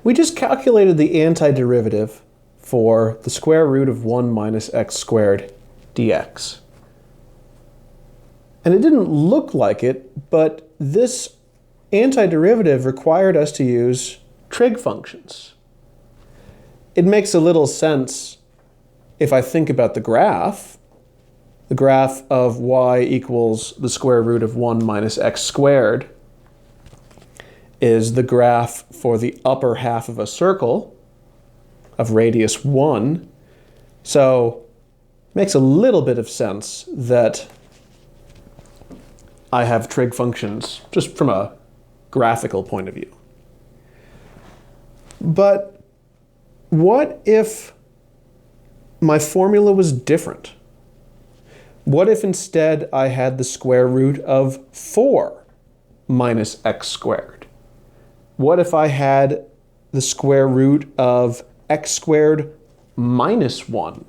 We just calculated the antiderivative for the square root of 1 minus x squared dx. And it didn't look like it, but this antiderivative required us to use trig functions. It makes a little sense if I think about the graph of y equals the square root of 1 minus x squared is the graph for the upper half of a circle of radius 1. So it makes a little bit of sense that I have trig functions just from a graphical point of view. But what if my formula was different? What if instead I had the square root of 4 minus x squared? What if I had the square root of x squared minus 1?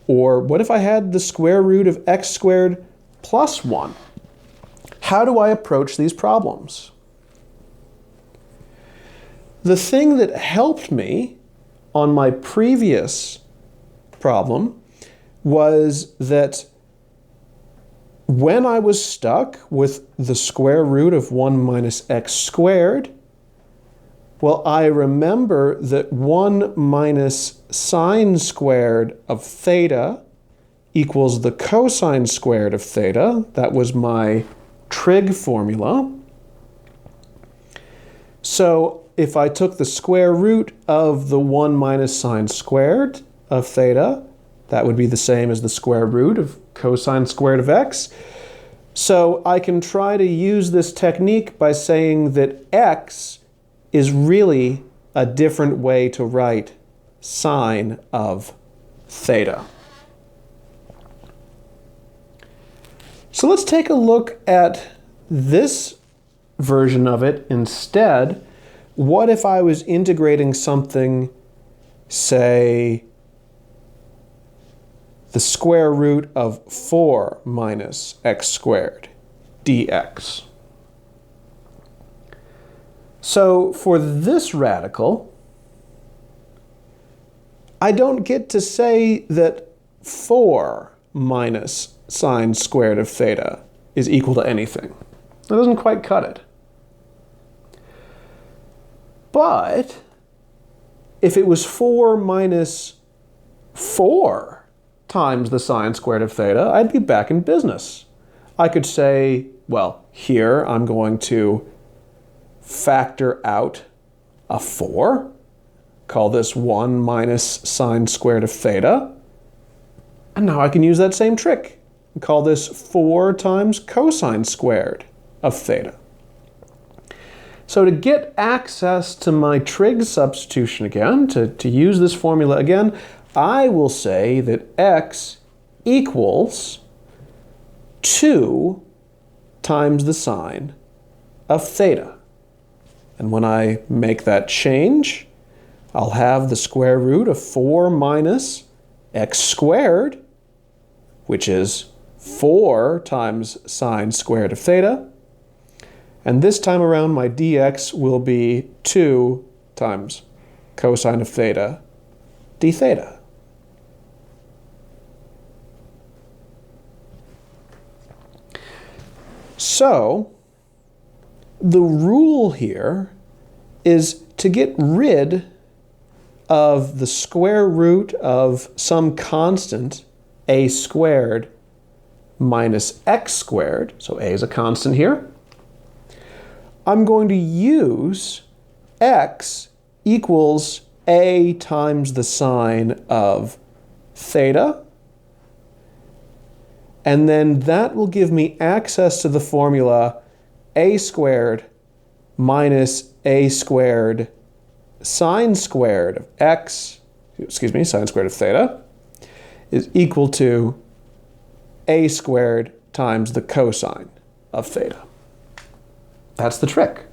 Or what if I had the square root of x squared plus 1? How do I approach these problems? The thing that helped me on my previous problem was that when I was stuck with the square root of 1 minus x squared, well, I remember that 1 minus sine squared of theta equals the cosine squared of theta. That was my trig formula. So if I took the square root of the 1 minus sine squared of theta, that would be the same as the square root of cosine squared of x. So I can try to use this technique by saying that x is really a different way to write sine of theta. So let's take a look at this version of it instead. What if I was integrating something, say, the square root of 4 minus x squared dx? So for this radical, I don't get to say that 4 minus sine squared of theta is equal to anything. That doesn't quite cut it. But if it was 4 minus 4 times the sine squared of theta, I'd be back in business. I could say, well, here I'm going to factor out a 4, call this 1 minus sine squared of theta, and now I can use that same trick and call this 4 times cosine squared of theta. So to get access to my trig substitution again, to use this formula again, I will say that x equals 2 times the sine of theta. And when I make that change, I'll have the square root of 4 minus x squared, which is 4 times sine squared of theta. And this time around, my dx will be 2 times cosine of theta d theta. So the rule here is to get rid of the square root of some constant, a squared minus x squared. So a is a constant here. I'm going to use x equals a times the sine of theta. And then that will give me access to the formula a squared minus a squared sine squared of x, sine squared of theta, is equal to a squared times the cosine of theta. That's the trick.